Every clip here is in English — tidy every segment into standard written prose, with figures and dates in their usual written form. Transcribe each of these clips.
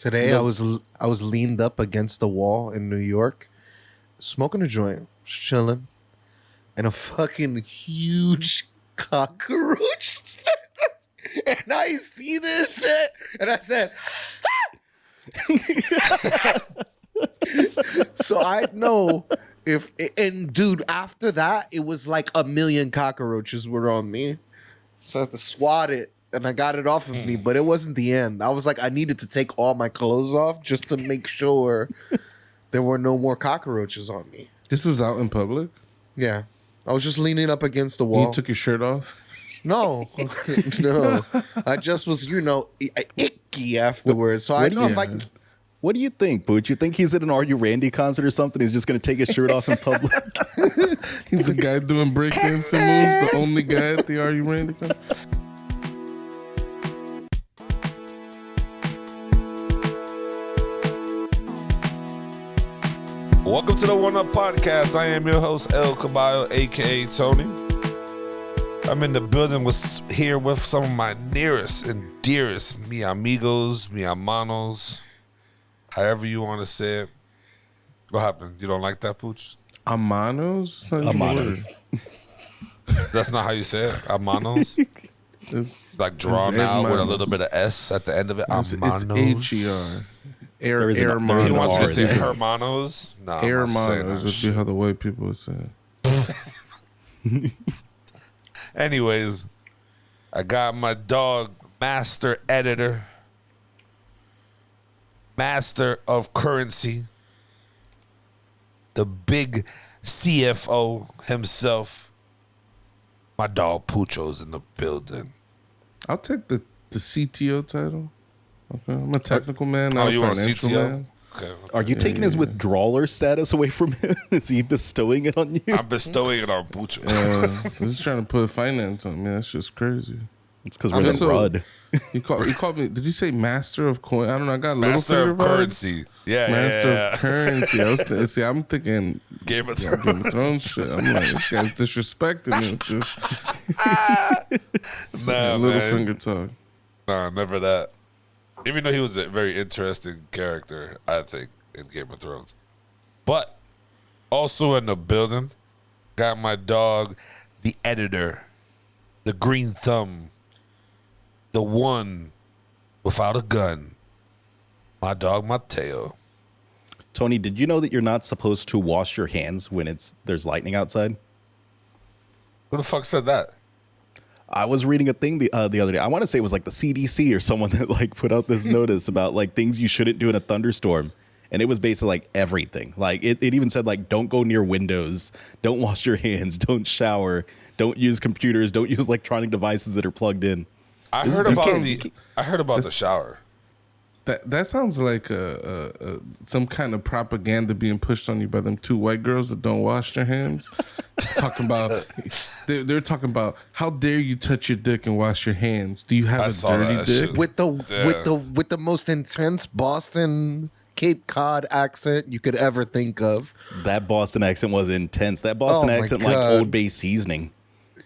Today I was leaned up against the wall in New York, smoking a joint, just chilling, and a fucking huge cockroach. And I see this shit, and I said, so I know if, and dude, after that, it was like 1,000,000 cockroaches were on me. So I had to swat it, and I got it off of me, but it wasn't the end. I was like, I needed to take all my clothes off just to make sure there were no more cockroaches on me. This was out in public? Yeah. I was just leaning up against the wall. You took your shirt off? No. No. I just was, icky afterwards. So I know if I can... What do you think, Booch? You think he's at an Are You Randy concert or something? He's just going to take his shirt off in public? He's the guy doing breakdancing moves, the only guy at the Are You Randy concert. Welcome to the One Up Podcast. I am your host, El Caballo, a.k.a. Tony. I'm in the building here with some of my nearest and dearest mi amigos, mi hermanos, however you want to say it. What happened? You don't like that, Pooch? Amanos? Amanos. That's not how you say it? Amanos? It's like drawn out with a little bit of S at the end of it? Amanos? It's H-E-R. Hermanos. He wants me to say hermanos? No, Hermanos would be how the white people would say it. Anyways, I got my dog, master editor, master of currency, the big CFO himself. My dog Pucho's in the building. I'll take the CTO title. Okay. I'm a technical man, not you a want financial CTO? man. Okay. Are you taking his withdrawler status away from him? Is he bestowing it on you? I'm bestowing it on Pucho. I'm just trying to put finance on me. That's just crazy. It's because we're the Rud. He called me. Did you say master of coin? I don't know. I got Master Littlefinger of vibes. currency. Yeah, Master yeah. of currency. I'm thinking Game of Game of Thrones. Thrones shit. I'm like, this guy's disrespecting me with this Nah, man. Littlefinger talk. Nah, never that. Even though he was a very interesting character, I think, in Game of Thrones. But also in the building, got my dog, the editor, the green thumb, the one without a gun, my dog Mateo. Tony, did you know that you're not supposed to wash your hands when there's lightning outside? Who the fuck said that? I was reading a thing the other day. I want to say it was like the CDC or someone that like put out this notice about like things you shouldn't do in a thunderstorm. And it was basically like everything. Like it even said like, don't go near windows, don't wash your hands, don't shower, don't use computers, don't use electronic devices that are plugged in. I heard about the shower. That sounds like some kind of propaganda being pushed on you by them two white girls that don't wash their hands. Talking about they're talking about how dare you touch your dick and wash your hands? Do you have a dirty dick? With the most intense Boston Cape Cod accent you could ever think of. That Boston accent was intense. That Boston accent like Old Bay seasoning.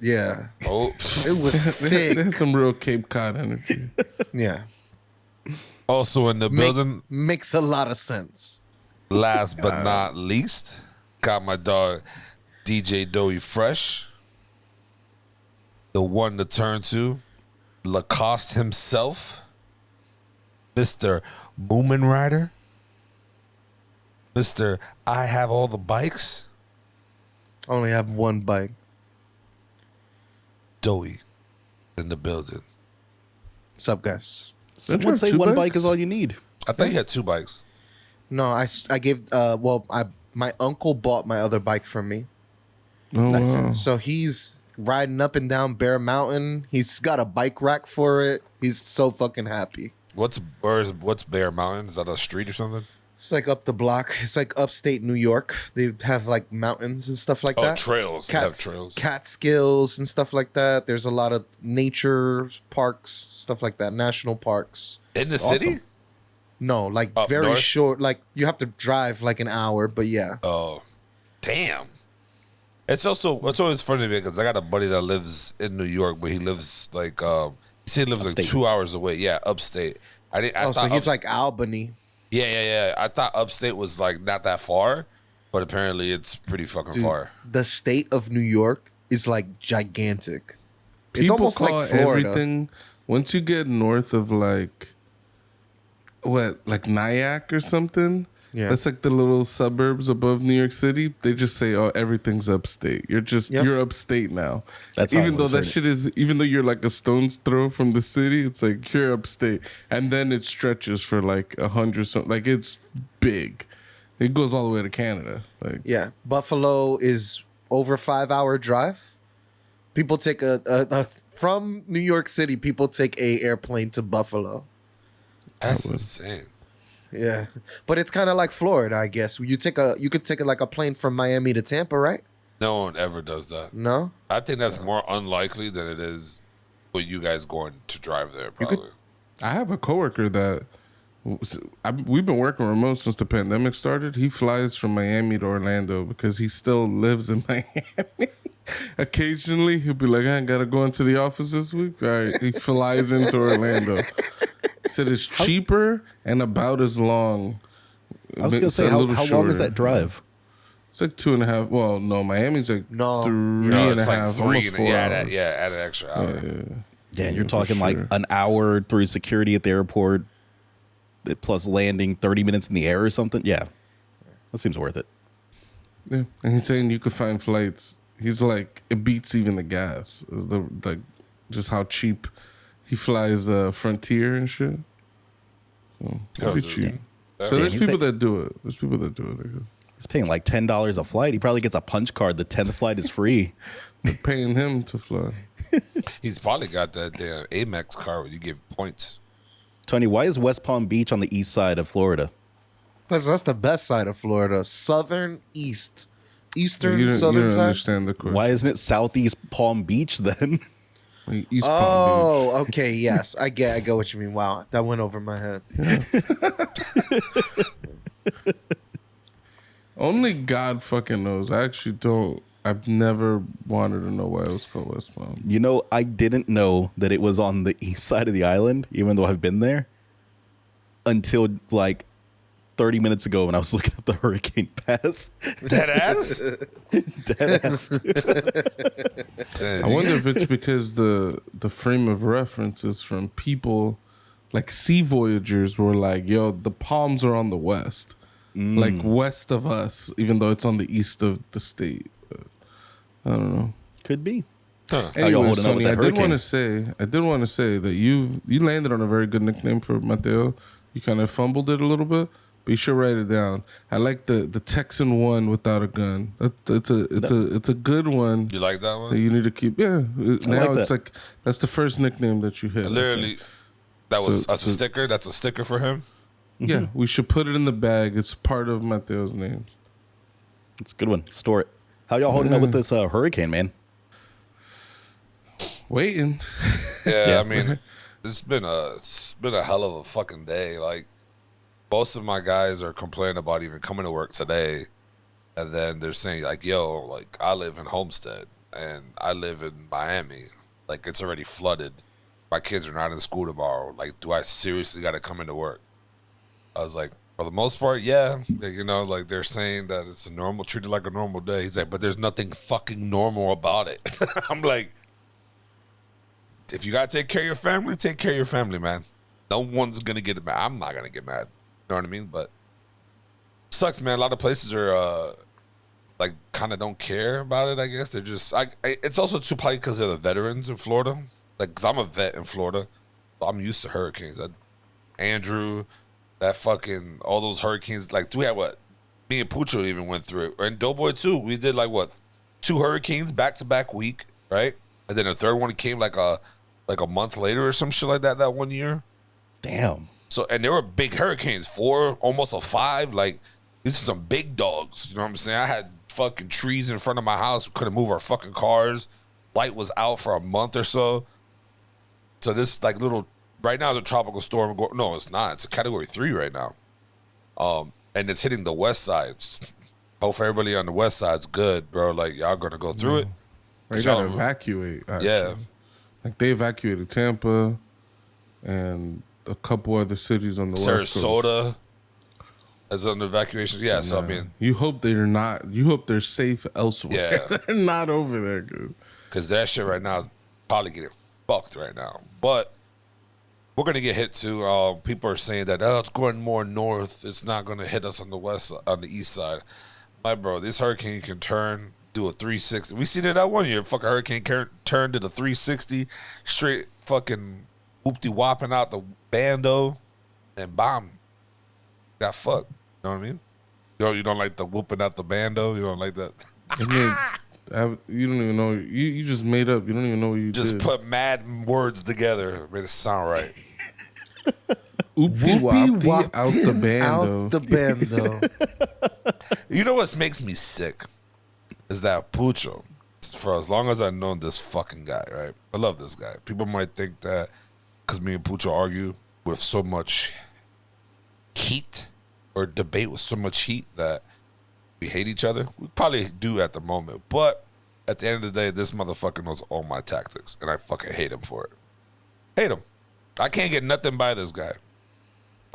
Yeah. Oh, It was thick. That's some real Cape Cod energy. Yeah. also in the building, Makes a lot of sense. last but not least, got my dog DJ Doughy Fresh, the one to turn to, Lacoste himself, Mr. Moomin Rider, Mr. I have all the bikes, I only have one bike. Doughy in the building. What's up, guys? Some Don't you would have say two one bikes? bike is all you need. I thought he had two bikes. No, I gave my uncle bought my other bike for me. Oh, wow. So he's riding up and down Bear Mountain. He's got a bike rack for it. He's so fucking happy. What's Bear Mountain? Is that a street or something? It's like up the block. It's like upstate New York. They have like mountains and stuff like that. Trails. They have trails. Catskills and stuff like that. There's a lot of nature parks, stuff like that. National parks. In the city? No, like Up very north? short. Like you have to drive like an hour, but yeah. Oh, damn. It's always funny because I got a buddy that lives in New York, but he lives like he said he lives Upstate. like 2 hours away. Yeah, upstate. I So thought he's like Albany. yeah. I thought upstate was like not that far, but apparently it's pretty fucking Dude, far. the state of New York is like gigantic. It's People almost call like Florida. everything once you get north of like Nyack or something. Yeah. That's like the little suburbs above New York City. They just say, "Oh, everything's upstate." You're upstate now. That's how I even though always that heard it. shit is, even though you're like a stone's throw from the city, it's like you're upstate, and then it stretches for like 100 something. Like it's big. It goes all the way to Canada. Like Yeah, Buffalo is over 5-hour drive. People take a from New York City. People take a airplane to Buffalo. That's insane. Yeah, but it's kind of like Florida, I guess. You could take like a plane from Miami to Tampa, right? No one ever does that. No, I think that's more unlikely than it is with you guys going to drive there. You could- Probably. I have a coworker that we've been working remote since the pandemic started. He flies from Miami to Orlando because he still lives in Miami. Occasionally, he'll be like, "I gotta go into the office this week." All right, he flies into Orlando. Said it's cheaper and about as long. I was gonna It's say, a how little long is shorter. that drive? It's like 2.5. Well, no, Miami's like No. three No, and a it's like half, 3. almost 4 Yeah, hours. add an extra hour. Yeah, and you're for talking like sure. an hour through security at the airport, plus landing 30 minutes in the air or something. Yeah, that seems worth it. Yeah, and he's saying you could find flights. He's like, it beats even the gas. Just how cheap he flies Frontier and shit. So it'd be dude. cheap. Yeah. So there's he's people pay- that do it. There's people that do it. I guess. He's paying like $10 a flight. He probably gets a punch card. The 10th flight is free. They're paying him to fly. He's probably got that damn Amex card where you give points. Tony, why is West Palm Beach on the east side of Florida? that's the best side of Florida. Southern east, eastern, You southern don't side. understand the question. Why isn't it Southeast Palm Beach then? Like, East Palm Oh, okay, yes, I get what you mean. Wow, that went over my head. Beach. Only God fucking knows. I actually don't. I've never wanted to know why it was called West Palm. You know, I didn't know that it was on the east side of the island, even though I've been there, until like 30 minutes ago when I was looking up the hurricane path. Dead ass? Dead ass. I wonder if it's because the frame of reference is from people like sea voyagers were like, yo, the palms are on the west, like west of us, even though it's on the east of the state. But I don't know. Could be. Huh. How y'all Anyways, holding up with Tony, I that did want hurricane? to say that you landed on a very good nickname for Mateo. You kind of fumbled it a little bit, but you should write it down. I like the Texan one without a gun. It's a good one. You like that That one? you need to keep. Yeah, now like it's that. like that's the first nickname that you hit. I Literally, think. that's a So- sticker. That's a sticker for him. Yeah, we should put it in the bag. It's part of Mateo's names. It's a good one. Store it. How y'all holding up with this hurricane, man? Waiting. Yeah, Yes. I mean, it's been a hell of a fucking day. Like, most of my guys are complaining about even coming to work today, and then they're saying like, "Yo, like I live in Homestead and I live in Miami. Like, it's already flooded. My kids are not in school tomorrow. Like, do I seriously got to come into work?" I was like, for the most part, yeah. Like, like they're saying that it's treated like a normal day. He's like, but there's nothing fucking normal about it. I'm like, if you gotta take care of your family, take care of your family, man. No one's gonna get mad. I'm not gonna get mad. You know what I mean? But sucks, man. A lot of places are like kind of don't care about it. I guess they're just. It's also too probably because they're the veterans in Florida. Like, cause I'm a vet in Florida, so I'm used to hurricanes. Andrew, that fucking all those hurricanes. Like, we had what? Me and Pucho even went through it, and Doughboy too. We did like what? 2 hurricanes back to back week, right? And then the third one came like a month later or some shit like that one year. Damn. So, and they were big hurricanes, 4, almost a 5. Like, these are some big dogs. You know what I'm saying? I had fucking trees in front of my house. We couldn't move our fucking cars. Light was out for a month or so. So this like little, right now it's a tropical storm. No, it's not. It's a category 3 right now. And it's hitting the west side. Hope everybody on the west side's good, bro. Like, y'all gonna go through it. They Y'all- gotta evacuate. Actually. Yeah. Like they evacuated Tampa, and a couple other cities on the West Coast. Sarasota is under evacuation. Yeah, so I mean, you hope they're not. You hope they're safe elsewhere. Yeah. They're not over there, dude. because that shit right now is probably getting fucked right now. But we're gonna get hit too. People are saying that it's going more north. It's not gonna hit us on the east side. My bro, this hurricane can do a 360. We seen it that one year. Fucking hurricane turned to the 360, straight fucking whoopty whopping out the bando, and bomb. Got fucked. You know what I mean? You don't like the whooping out the bando. You don't like that. You don't even know. You just made up. You don't even know what you Just did. put mad words together, made it sound right. Oopie whoppy out the bando. Out the bando. You know what makes me sick is that Pucho. For as long as I've known this fucking guy, right? I love this guy. People might think that because me and Pucho argue with so much heat or debate with so much heat that we hate each other. We probably do at the moment, but at the end of the day, this motherfucker knows all my tactics, and I fucking hate him for it. Hate him. I can't get nothing by this guy.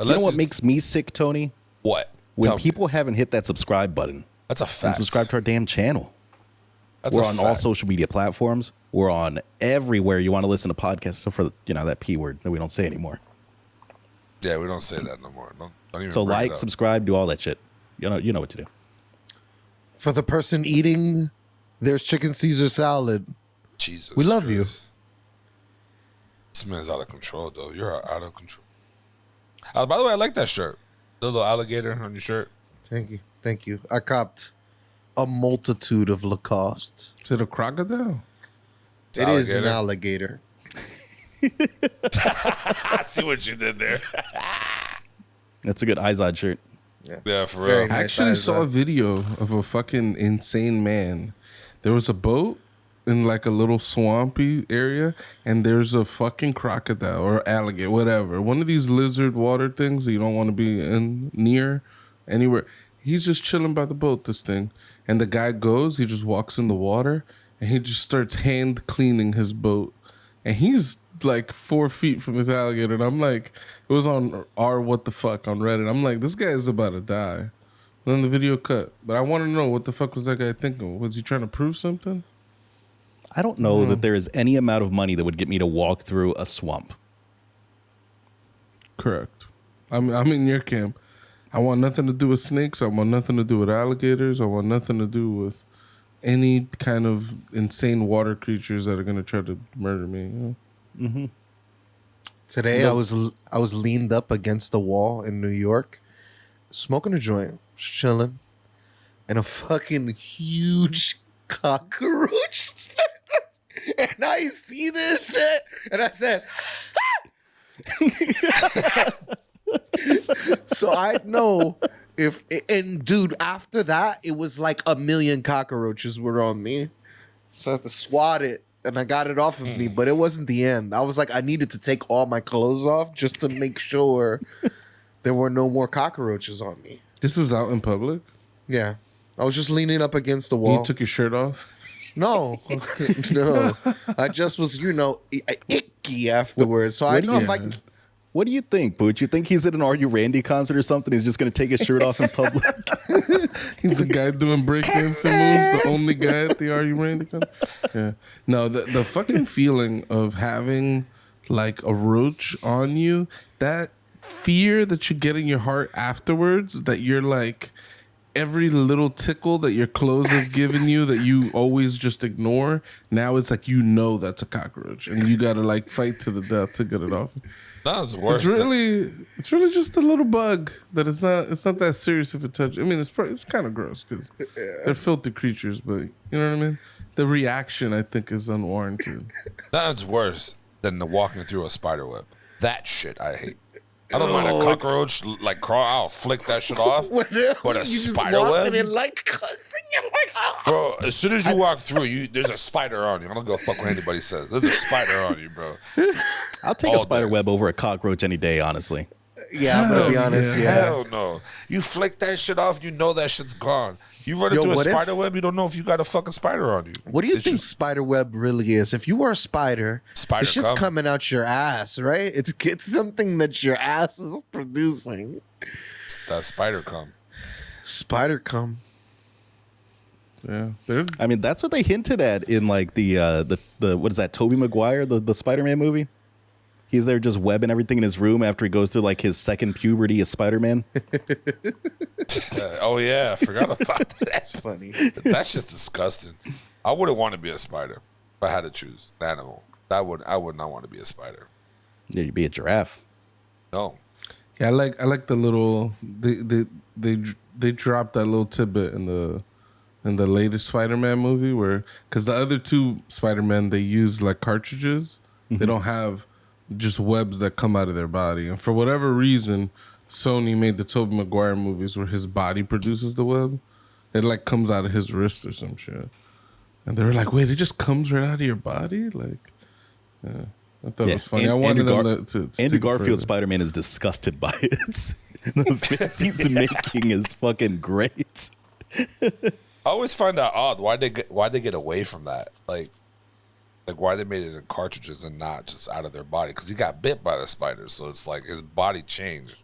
You know what makes me sick, Tony? What? When Tell me. people haven't hit that subscribe button That's a and fact. subscribe to our damn channel. That's We're a on fact. all social media platforms. We're on everywhere you want to listen to podcasts. So for that P word that we don't say anymore. Yeah, we don't say that no more. Don't even So bring it like, up. subscribe, do all that shit. You know what to do. For the person eating, there's chicken Caesar salad. Jesus. We love you. Christ. This man's out of control, though. You're out of control. By the way, I like that shirt. The little alligator on your shirt. Thank you. Thank you. I copped a multitude of Lacoste. Is it a crocodile? It is an alligator. I see what you did there. That's a good Izod shirt. Yeah, for Very real. nice. I actually eyes, saw a video of a fucking insane man. There was a boat in like a little swampy area, and there's a fucking crocodile or alligator, whatever. One of these lizard water things that you don't want to be in near anywhere. He's just chilling by the boat, this thing. And the guy goes, he just walks in the water, and he just starts hand cleaning his boat. And he's like 4 feet from this alligator. And I'm like, it was on our What the Fuck on Reddit. I'm like, this guy is about to die. And then the video cut. But I want to know, what the fuck was that guy thinking? Was he trying to prove something? I don't know that there is any amount of money that would get me to walk through a swamp. Correct. I'm in your camp. I want nothing to do with snakes. I want nothing to do with alligators. I want nothing to do with any kind of insane water creatures that are going to try to murder me. You know? Today I was leaned up against the wall in New York, smoking a joint, just chilling, and a fucking huge cockroach. And I see this shit, and I said, so I know if, and dude, after that, it was like a million cockroaches were on me. So I had to swat it, and I got it off of me, but it wasn't the end. I was like, I needed to take all my clothes off just to make sure there were no more cockroaches on me. This was out in public? Yeah. I was just leaning up against the You wall. took your shirt off? No, no. I just was, icky afterwards. So I know if I can. What do you think, Booch? You think he's at an Are You Randy concert or something? He's just going to take his shirt off in public? He's the guy doing breakdancing moves, the only guy at the Are You Randy concert? Yeah. No, the fucking feeling of having like a roach on you, that fear that you get in your heart afterwards, that you're like, every little tickle that your clothes have given you that you always just ignore, now it's like, that's a cockroach, and you gotta like fight to the death to get it off. That's worse. It's really just a little bug that it's not that serious if it touches. I mean, it's kind of gross because they're filthy creatures, but you know what I mean. The reaction, I think, is unwarranted. That's worse than the walking through a spider web. That shit I hate. I don't mind a cockroach like crawl. I'll flick that shit off. But a spider web, like cussing, you're like, bro. As soon as you walk through, there's a spider on you. I don't go fuck what anybody says. There's a spider on you, bro. I'll take All a spider day. web over a cockroach any day, honestly. Yeah, I'm gonna be honest. Yeah. Hell no. You flick that shit off, you know that shit's gone. You run into a what if- spider web, you don't know if you got a fucking spider on you. What do you It's think just- spider web really is? If you were a spider, Spider the shit's cum. coming out your ass, right? It's something that your ass is producing. That spider cum. Spider cum. Yeah, they're I mean, that's what they hinted at in like the what is that? Tobey Maguire, the Spider-Man movie. He's there just webbing everything in his room after he goes through like his second puberty as Spider-Man. Oh yeah, I forgot about that. That's funny. That's just disgusting. I wouldn't want to be a spider if I had to choose an animal. I would not want to be a spider. Yeah, you'd be a giraffe. No. yeah. I like the little they dropped that little tidbit in the latest Spider-Man movie where because the other two Spider-Man they use like cartridges. They don't have just webs that come out of their body, and for whatever reason, Sony made the Tobey Maguire movies where his body produces the web. It like comes out of his wrist or some shit. And they were like, "Wait, it just comes right out of your body?" Like, yeah, I thought it was funny. I wanted them to Andrew take it Garfield further. Spider-Man is disgusted by it. The face he's making is fucking great. I always find that odd. Why they get away from that? Like why they made it in cartridges and not just out of their body? Because he got bit by the spider, so it's like his body changed.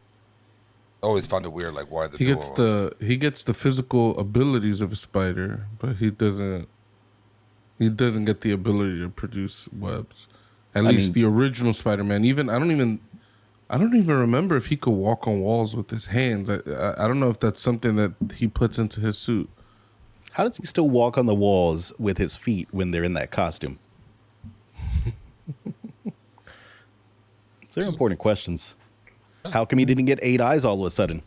I always found it weird, like why the He gets the physical abilities of a spider, but he doesn't get the ability to produce webs. At least the original Spider-Man. I don't even remember if he could walk on walls with his hands. I don't know if that's something that he puts into his suit. How does he still walk on the walls with his feet when they're in that costume? These are important questions. How come he didn't get 8 eyes all of a sudden?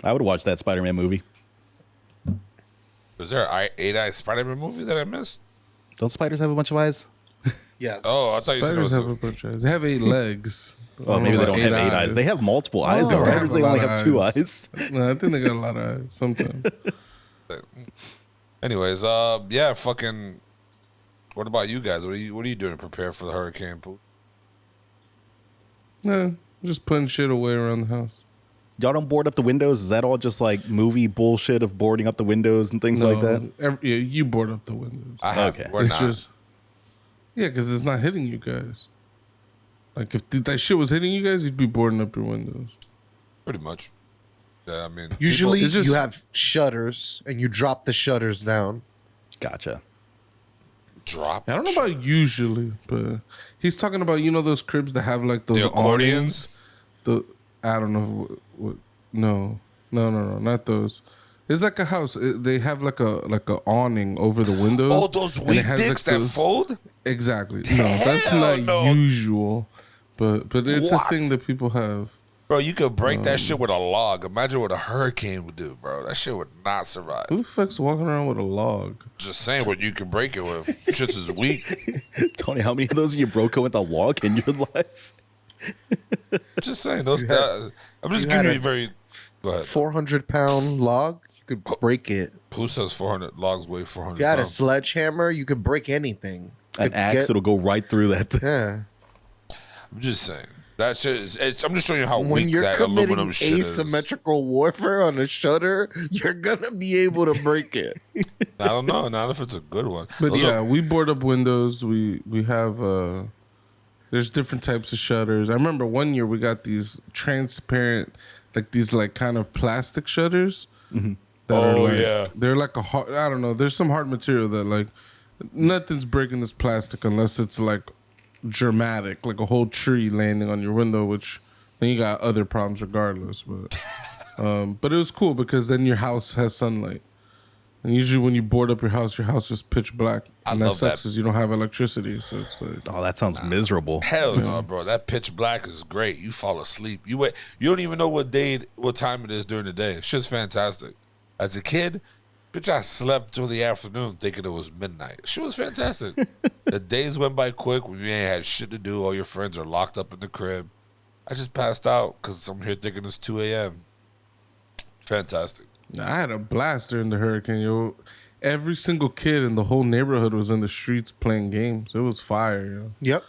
I would watch that Spider-Man movie. Was there an 8-Eye Spider-Man movie that I missed? Don't spiders have a bunch of eyes? Yes. Oh, I thought you said it Spiders was have a bunch of eyes. They have 8 legs. Oh, maybe they don't have 8 eyes. They have multiple eyes, though. Right? They only have 2 eyes. No, I think they got a lot of eyes sometimes. Anyways, yeah, fucking. What about you guys? What are you doing to prepare for the hurricane? Pooh? Yeah, just putting shit away around the house. Y'all don't board up the windows? Is that all just like movie bullshit of boarding up the windows and things like that? Yeah, you board up the windows. I have. Okay. We're It's not. just, yeah, because it's not hitting you guys. Like if that shit was hitting you guys, you'd be boarding up your windows. Pretty much. Yeah, I mean, Usually It's just- you have shutters and you drop the shutters down. Gotcha. drop. I don't know about usually, but he's talking about those cribs that have like those the accordions. I don't know what. No, not those. It's like a house. They have like a awning over the windows. Oh, those and it weak has, dicks like, that those- fold. Exactly. No, that's not no. usual, but it's What? a thing that people have. Bro, you could break that shit with a log. Imagine what a hurricane would do, bro. That shit would not survive. Who the fuck's walking around with a log? Just saying what you can break it with. Shit's is weak. Tony, how many of those you broke with a log in your life? Just saying those. I'm just you had giving a- you very. Go ahead. 400-pound log, you could break it. Who says 400 logs weigh 400 If you had a pounds? sledgehammer, you could break anything. You An could axe, it'll go right through that thing. yeah. I'm just saying. That shit is. I'm just showing you how When weak you're that committing aluminum shit is. asymmetrical warfare on a shutter, you're gonna be able to break it. I don't know. Not if it's a good one. But Those yeah, are- we board up windows. We have there's different types of shutters. I remember one year we got these transparent, like these like kind of plastic shutters. That are Oh, like, yeah. they're like a hard. I don't know. There's some hard material that like nothing's breaking this plastic unless it's like dramatic, like a whole tree landing on your window, which then you got other problems regardless. But it was cool because then your house has sunlight. And usually when you board up your house is pitch black. I And that love sucks that. is you don't have electricity. So it's like, Oh, that sounds miserable. Hell no, bro. That pitch black is great. You fall asleep. You wait. You don't even know what time it is during the day. Shit's fantastic. As a kid, bitch, I slept till the afternoon thinking it was midnight. Shit was fantastic. The days went by quick. We ain't had shit to do. All your friends are locked up in the crib. I just passed out because I'm here thinking it's 2 a.m. Fantastic. I had a blast during the hurricane, yo. Every single kid in the whole neighborhood was in the streets playing games. It was fire, yo. Yep.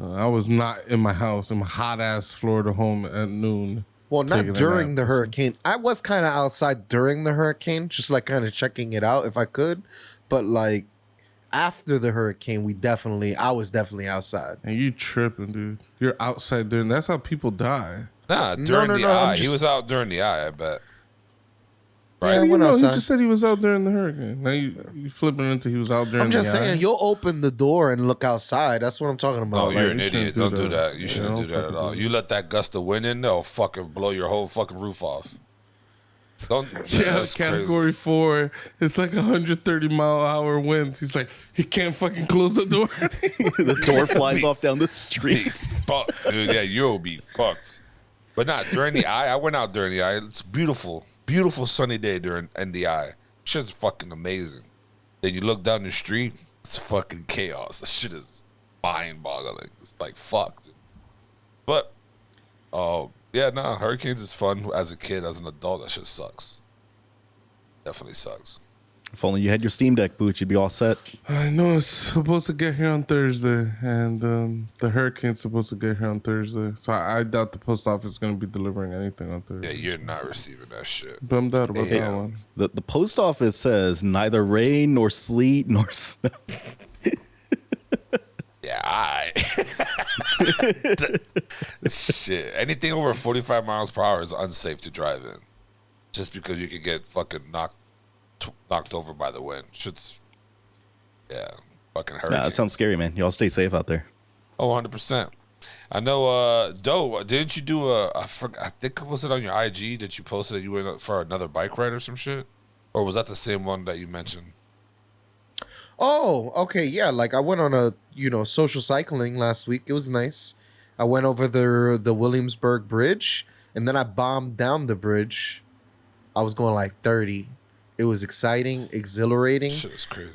I was not in my house, in my hot ass Florida home at noon. Well, not taking a during nap the or something. hurricane. I was kind of outside during the hurricane, just like kind of checking it out if I could. But like after the hurricane, I was definitely outside. And you tripping, dude. You're outside there, and that's how people die. Nah, No, during no, the no, I'm eye. He just- was out during the eye, I bet. Yeah, How I do you went know? He outside. just said he was out during the hurricane. Now you flipping into he was out during I'm just the saying, eye. you'll open the door and look outside. That's what I'm talking about. No, Like, you're an you idiot. shouldn't do Don't do that. that. You Yeah, shouldn't do don't that at fucking all. do You let that gust of wind in, they'll fucking blow your whole fucking roof off. Don't. Yeah, that's category 4. It's like 130-mile-hour winds. He's like, he can't fucking close the door. The door flies off down the street. Crazy. Fuck, dude. Yeah, you'll be fucked. But not during the eye. I went out during the eye. It's beautiful, beautiful sunny day in the eye. Shit's fucking amazing. Then you look down the street, it's fucking chaos. The shit is mind-boggling. It's like fuck, dude. But, yeah, nah, hurricanes is fun as a kid. As an adult, that shit sucks. Definitely sucks. If only you had your Steam Deck boot, you'd be all set. I know it's supposed to get here on Thursday, and the hurricane's supposed to get here on Thursday. So I doubt the post office is going to be delivering anything on Thursday. Yeah, you're not receiving that shit. Bummed out about Yeah. that one. The post office says neither rain nor sleet nor snow. Yeah, shit. Anything over 45 miles per hour is unsafe to drive in. Just because you can get fucking knocked over by the wind. Shit's, yeah, fucking hurricane. Nah, that sounds scary, man. Y'all stay safe out there. Oh, 100%. I know, Doe, didn't you do I think, was it on your IG that you posted that you went for another bike ride or some shit? Or was that the same one that you mentioned? oh, okay, yeah. Like I went on a social cycling last week. It was nice. I went over the Williamsburg Bridge, and then I bombed down the bridge. I was going like 30. It was exciting, exhilarating, Shit is crazy.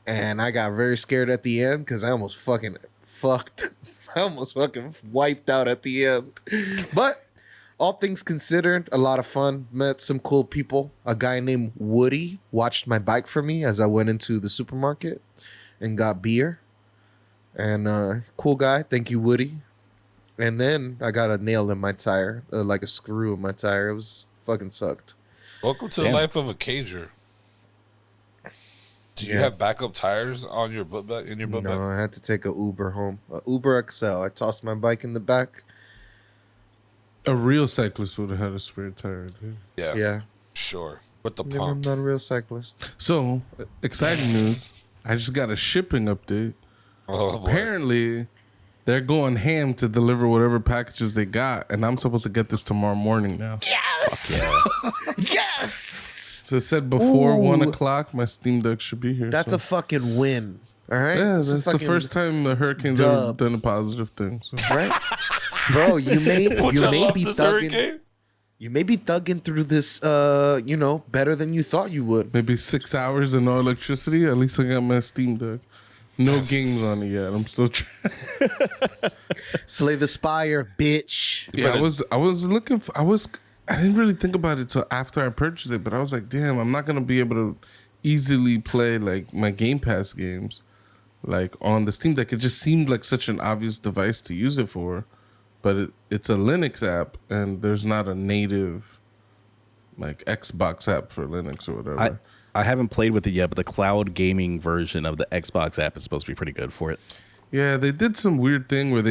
and I got very scared at the end because I almost fucking fucked. I almost fucking wiped out at the end. But all things considered, a lot of fun. Met some cool people. A guy named Woody watched my bike for me as I went into the supermarket and got beer. And cool guy. Thank you, Woody. And then I got a nail in my tire, like a screw in my tire. It was fucking sucked. Welcome to Damn. the life of a cager. Do you Yeah. have backup tires on your book bag, in your book No, bag? I had to take a Uber home. A Uber XL. I tossed my bike in the back. A real cyclist would have had a spare tire, dude. Yeah, Yeah. sure. With the I'm pump. not a real cyclist. So, exciting news. I just got a shipping update. Oh, boy. Apparently, they're going ham to deliver whatever packages they got, and I'm supposed to get this tomorrow morning now. Yes! yes! So it said before Ooh. 1 o'clock, my Steam Deck should be here. That's so. a fucking win. All right? Yeah, It's a that's the fucking- first time the Hurricanes ever dub. done a positive thing. So Right? Bro, you may Pucho be loves this thugging. hurricane. You may be thugging through this better than you thought you would. maybe 6 hours and no electricity. At least I got my Steam Deck. No games on it yet. I'm still trying. Slay the Spire, bitch. Yeah, I was looking for. I didn't really think about it till after I purchased it, but I was like, damn, I'm not gonna be able to easily play like my Game Pass games like on the Steam Deck. It just seemed like such an obvious device to use it for, but it's a Linux app and there's not a native like Xbox app for Linux or whatever. I haven't played with it yet, but the cloud gaming version of the Xbox app is supposed to be pretty good for it. Yeah, they did some weird thing where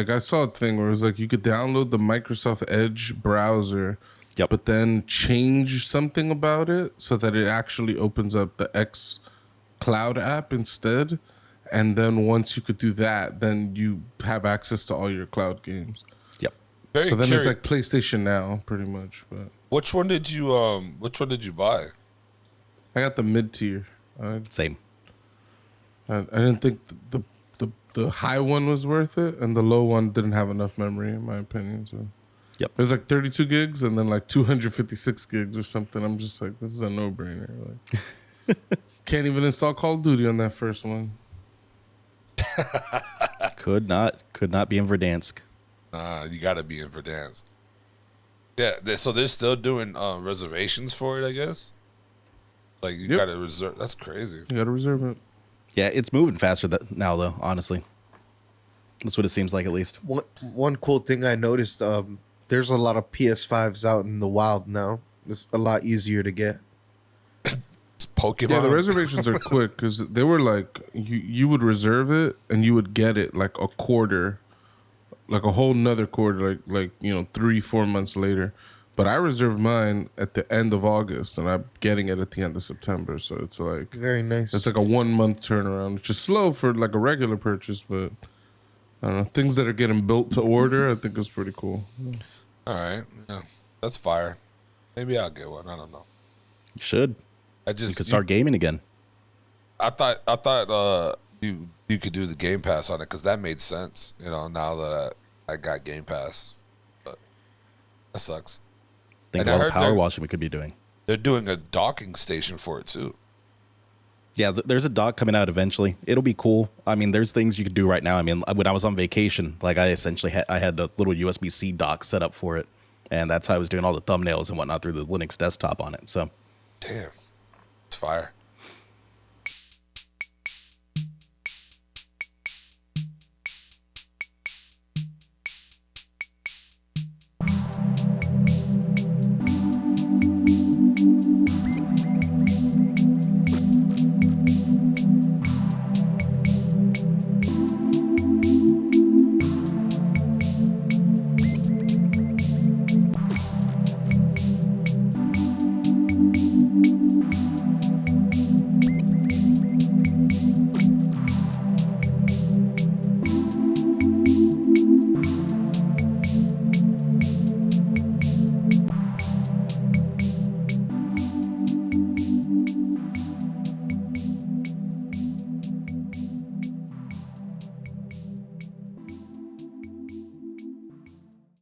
I saw a thing where it was like you could download the Microsoft Edge browser, Yep. but then change something about it so that it actually opens up the X Cloud app instead. And then once you could do that, then you have access to all your cloud games. Yep. Very So then curious. it's like PlayStation Now, pretty much. But Which one did you buy? I got the mid tier. Same. I didn't think the high one was worth it, and the low one didn't have enough memory, in my opinion. So Yep. it was like 32 gigs and then like 256 gigs or something. I'm just like, this is a no-brainer. Like, can't even install Call of Duty on that first one. Could not be in Verdansk. You got to be in Verdansk. Yeah, so they're still doing reservations for it, I guess. Like you Yep. got to reserve. That's crazy. You got to reserve it. Yeah, it's moving faster now, though. Honestly, that's what it seems like, at least. One cool thing I noticed, There's a lot of PS5s out in the wild now. It's a lot easier to get. It's Pokemon. Yeah, the reservations are quick because they were like you would reserve it and you would get it like a quarter, like a whole nother quarter, like 3-4 months later. But I reserved mine at the end of August and I'm getting it at the end of September. So it's like Very nice. it's like a 1 month turnaround, which is slow for like a regular purchase, but I don't know, things that are getting built to order, I think is pretty cool. All right, yeah, that's fire. Maybe I'll get one. I don't know. You should. I just You could start gaming again. I thought you could do the Game Pass on it because that made sense. Now that I got Game Pass, but that sucks. Think And of I all the heard power they're- washing we could be doing. They're doing a docking station for it too. Yeah, there's a dock coming out eventually. It'll be cool. I mean, there's things you could do right now. I mean, when I was on vacation, like I essentially had a little USB-C dock set up for it, and that's how I was doing all the thumbnails and whatnot through the Linux desktop on it. So Damn, it's fire.